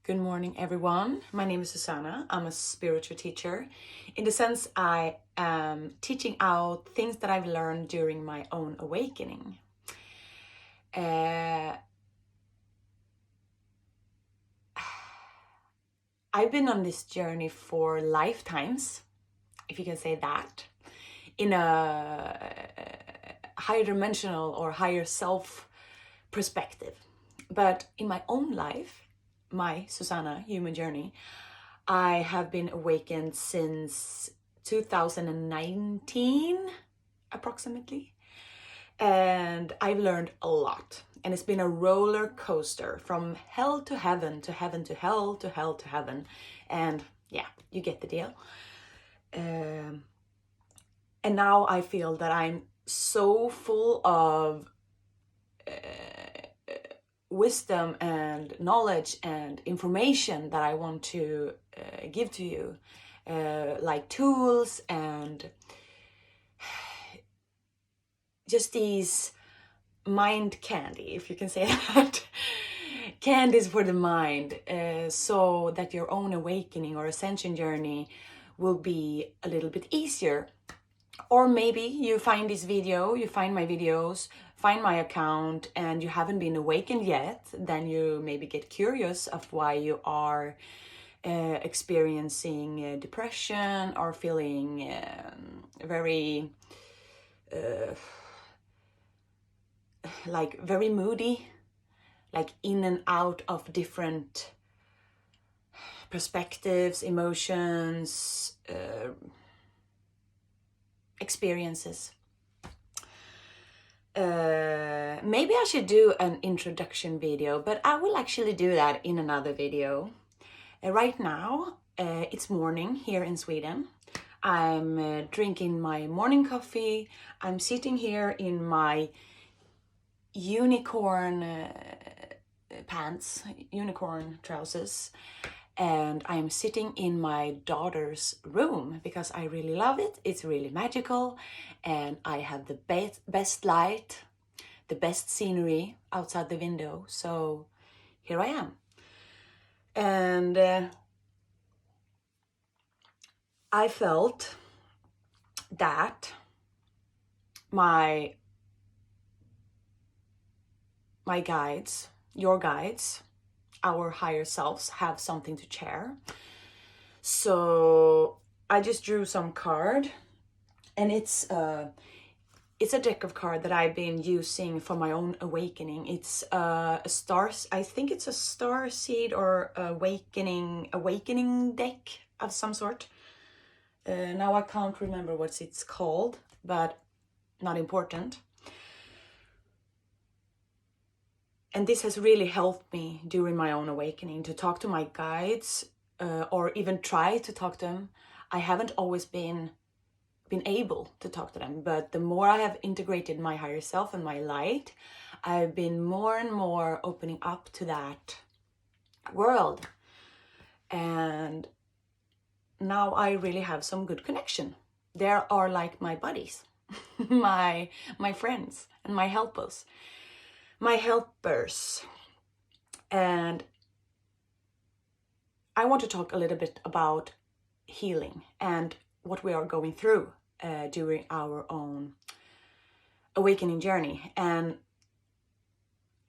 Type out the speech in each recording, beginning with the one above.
Good morning, everyone. My name is Susanna. I'm a spiritual teacher. In the sense, I am teaching out things that I've learned during my own awakening. I've been on this journey for lifetimes, if you can say that, in a higher dimensional or higher self perspective. But in my own life, my Susanna human journey, I have been awakened since 2019 approximately, and I've learned a lot, and it's been a roller coaster from hell to heaven to heaven to hell to hell to heaven, and yeah, you get the deal. And now I feel that I'm so full of wisdom and knowledge and information that I want to give to you, like tools and just these mind candy, if you can say that. Candies for the mind, so that your own awakening or ascension journey will be a little bit easier. Or maybe you find this video, you find my videos, find my account, and you haven't been awakened yet. Then you maybe get curious of why you are experiencing depression or feeling very like very moody, like in and out of different perspectives, emotions, experiences. Maybe I should do an introduction video, but I will actually do that in another video. Right now, it's morning here in Sweden. I'm drinking my morning coffee. I'm sitting here in my unicorn pants, unicorn trousers, and I'm sitting in my daughter's room because I really love it. It's really magical, and I have the best light, the best scenery outside the window. So here I am. And I felt that my guides, your guides, our higher selves have something to share. So I just drew some card, and it's a deck of cards that I've been using for my own awakening. It's a star, I think it's a star seed or awakening deck of some sort. Now I can't remember what it's called, but not important. And this has really helped me during my own awakening to talk to my guides, or even try to talk to them. I haven't always been able to talk to them, but the more I have integrated my higher self and my light, I've been more and more opening up to that world. And now I really have some good connection. They are like my buddies, my friends and my helpers. And I want to talk a little bit about healing and what we are going through during our own awakening journey. And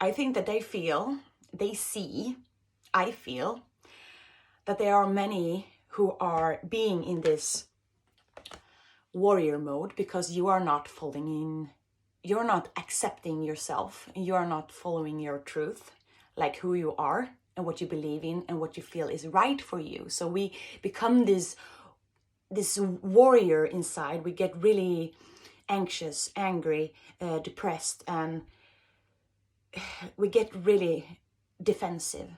I think that I feel that there are many who are being in this warrior mode because you are not falling in. You're not accepting yourself, and you are not following your truth, like who you are and what you believe in and what you feel is right for you. So we become this warrior inside. We get really anxious, angry, depressed, and we get really defensive.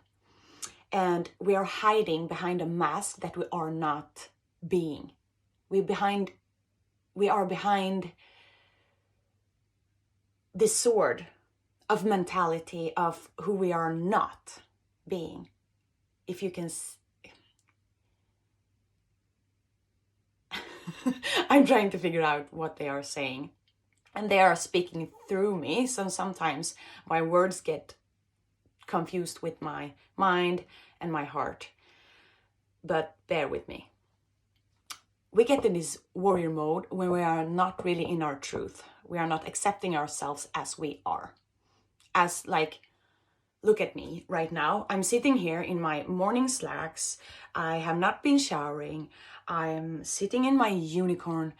And we are hiding behind a mask that we are not being. We are behind this sword of mentality of who we are not being. If you can I'm trying to figure out what they are saying, and they are speaking through me, so sometimes my words get confused with my mind and my heart. But bear with me. We get in this warrior mode when we are not really in our truth. We are not accepting ourselves as we are. As like, look at me right now. I'm sitting here in my morning slacks. I have not been showering. I'm sitting in my unicorn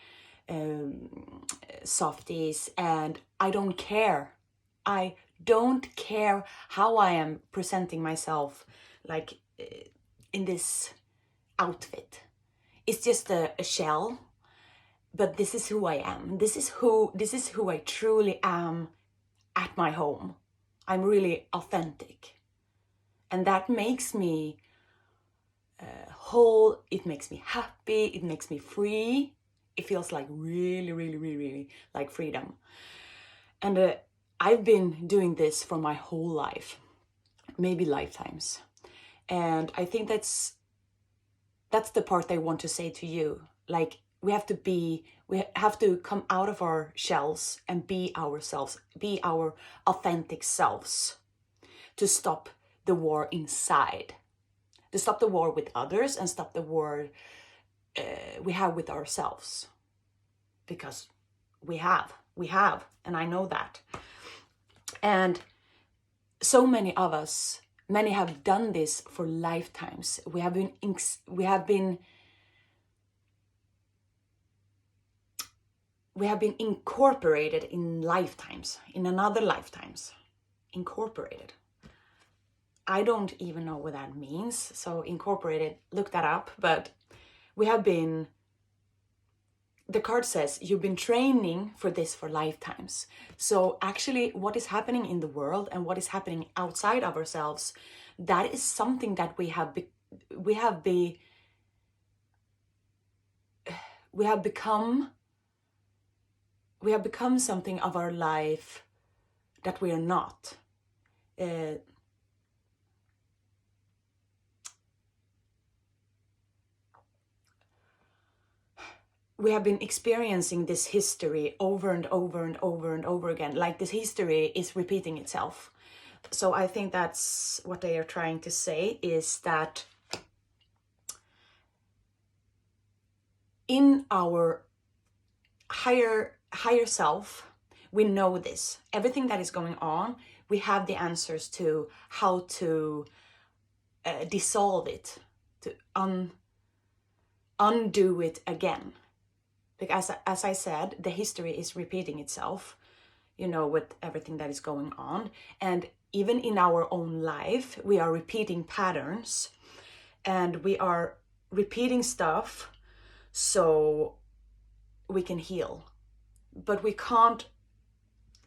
softies, and I don't care. I don't care how I am presenting myself, like in this outfit. It's just a shell, but this is who I am. This is who I truly am at my home. I'm really authentic, and that makes me whole. It makes me happy. It makes me free. It feels like really, really, really, really like freedom. And I've been doing this for my whole life, maybe lifetimes. And I think that's the part I want to say to you. Like, we have to come out of our shells and be ourselves, be our authentic selves, to stop the war inside, to stop the war with others and stop the war we have with ourselves. Because we have, and I know that. And so many of us, many have done this for lifetimes. We have been incorporated in lifetimes, in another lifetimes. Incorporated. I don't even know what that means. So incorporated, look that up. But we have been, the card says, you've been training for this for lifetimes. So actually what is happening in the world and what is happening outside of ourselves, that is something that we have become something of our life that we are not. We have been experiencing this history over and over and over and over again. Like, this history is repeating itself. So I think that's what they are trying to say, is that in our higher self, we know this. Everything that is going on, we have the answers to how to dissolve it, to undo it again. Because as I said, the history is repeating itself, with everything that is going on. And even in our own life, we are repeating patterns, and we are repeating stuff so we can heal. But we can't,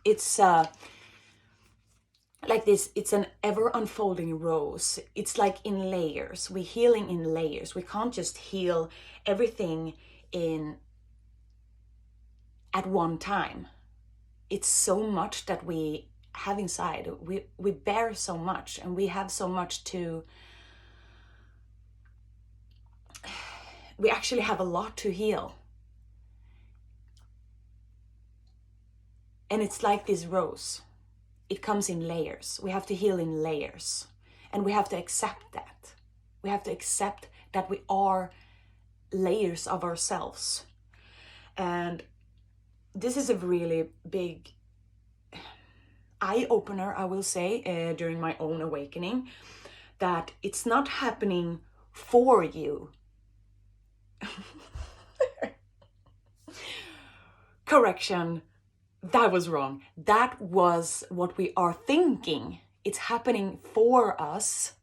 it's like this, it's an ever unfolding rose. It's like in layers. We're healing in layers. We can't just heal everything at one time. It's so much that we have inside. We bear so much, and we have so much we actually have a lot to heal. And it's like this rose. It comes in layers. We have to heal in layers. And we have to accept that. We have to accept that we are layers of ourselves. And this is a really big eye-opener, I will say, during my own awakening, that it's not happening for you. Correction, that was wrong. That was what we are thinking. It's happening for us,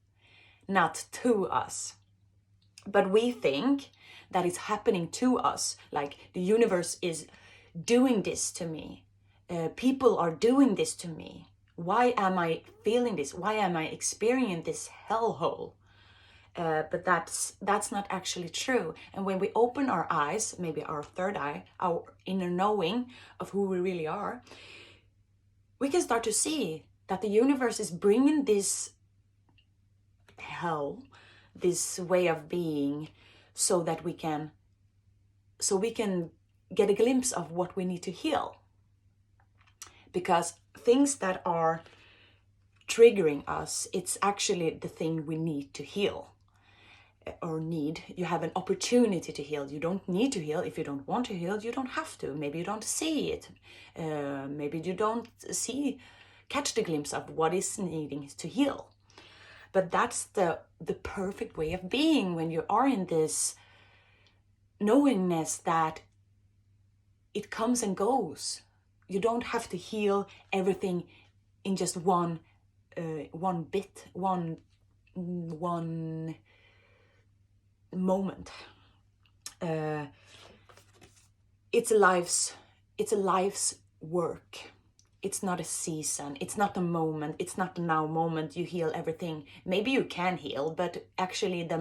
not to us. But we think that it's happening to us, like the universe is doing this to me. People are doing this to me. Why am I feeling this? Why am I experiencing this hellhole? But that's not actually true. And when we open our eyes, maybe our third eye, our inner knowing of who we really are, we can start to see that the universe is bringing this hell, this way of being, so we can get a glimpse of what we need to heal. Because things that are triggering us, it's actually the thing we need to heal. Or need, you have an opportunity to heal. You don't need to heal. If you don't want to heal, you don't have to. Maybe you don't see it. Maybe you don't catch the glimpse of what is needing to heal. But that's the perfect way of being, when you are in this knowingness that it comes and goes. You don't have to heal everything in just one bit, one moment. It's a life's work. It's not a season. It's not a moment. It's not the now moment you heal everything. Maybe you can heal, but actually the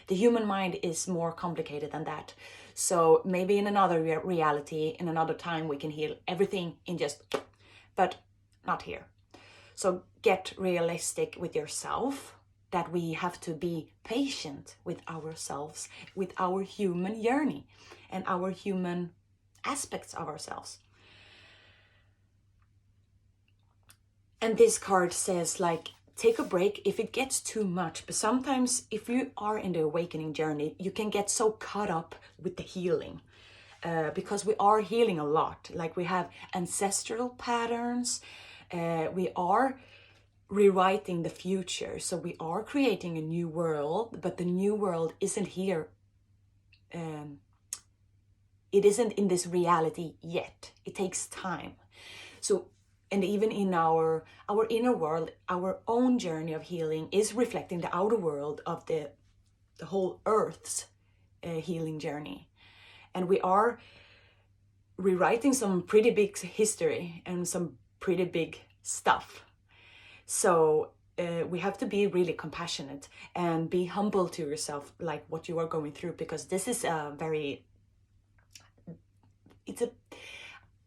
human mind is more complicated than that. So maybe in another reality, in another time, we can heal everything but not here. So get realistic with yourself, that we have to be patient with ourselves, with our human journey and our human aspects of ourselves. And this card says, like, take a break if it gets too much. But sometimes if you are in the awakening journey, you can get so caught up with the healing, because we are healing a lot. Like, we have ancestral patterns, we are rewriting the future. So we are creating a new world, but the new world isn't here. It isn't in this reality yet. It takes time. So, and even in our inner world, our own journey of healing is reflecting the outer world of the whole Earth's healing journey. And we are rewriting some pretty big history and some pretty big stuff. So we have to be really compassionate and be humble to yourself, like what you are going through, because this is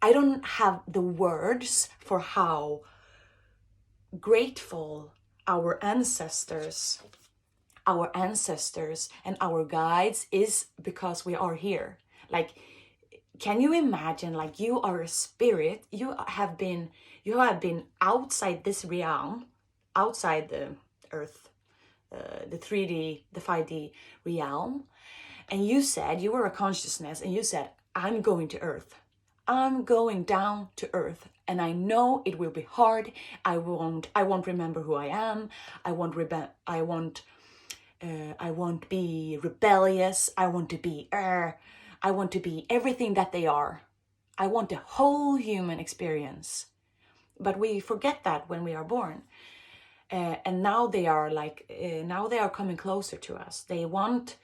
I don't have the words for how grateful our ancestors and our guides is, because we are here. Like, can you imagine, like, you are a spirit, you have been outside this realm, outside the earth, the 3D, the 5D realm, and you said, you were a consciousness, and you said, I'm going to earth. I'm going down to earth, and I know it will be hard. I won't remember who I am. I won't be rebellious. I want to be everything that they are. I want the whole human experience. But we forget that when we are born. And now they are coming closer to us. They want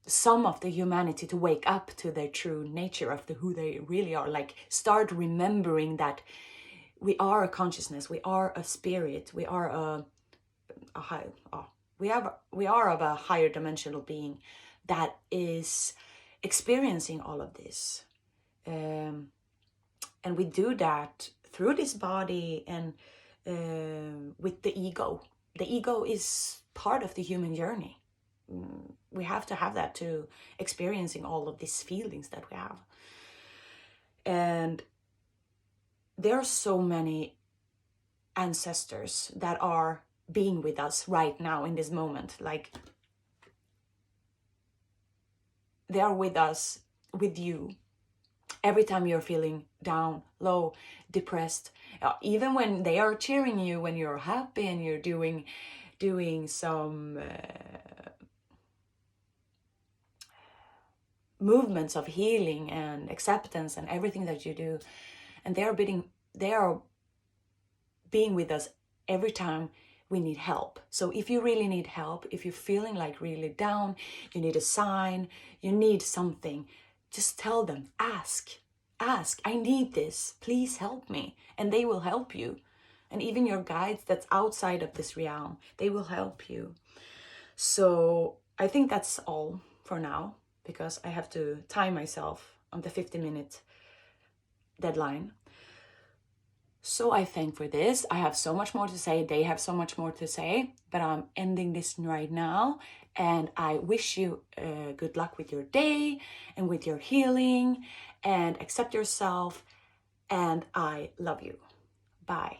some of the humanity to wake up to their true nature of who they really are. Like, start remembering that we are a consciousness, we are a spirit, we are we are of a higher dimensional being that is experiencing all of this, and we do that through this body and with the ego. The ego is part of the human journey. We have to have that to experiencing all of these feelings that we have. And there are so many ancestors that are being with us right now in this moment. Like, they are with us, with you, every time you're feeling down, low, depressed, even when they are cheering you, when you're happy and you're doing some movements of healing and acceptance and everything that you do. And they are being with us every time we need help. So if you really need help, if you're feeling like really down, you need a sign, you need something, just tell them, ask, I need this, please help me. And they will help you. And even your guides that's outside of this realm, they will help you. So I think that's all for now, because I have to time myself on the 50-minute deadline. So I thank for this. I have so much more to say. They have so much more to say, but I'm ending this right now. And I wish you good luck with your day and with your healing, and accept yourself. And I love you. Bye.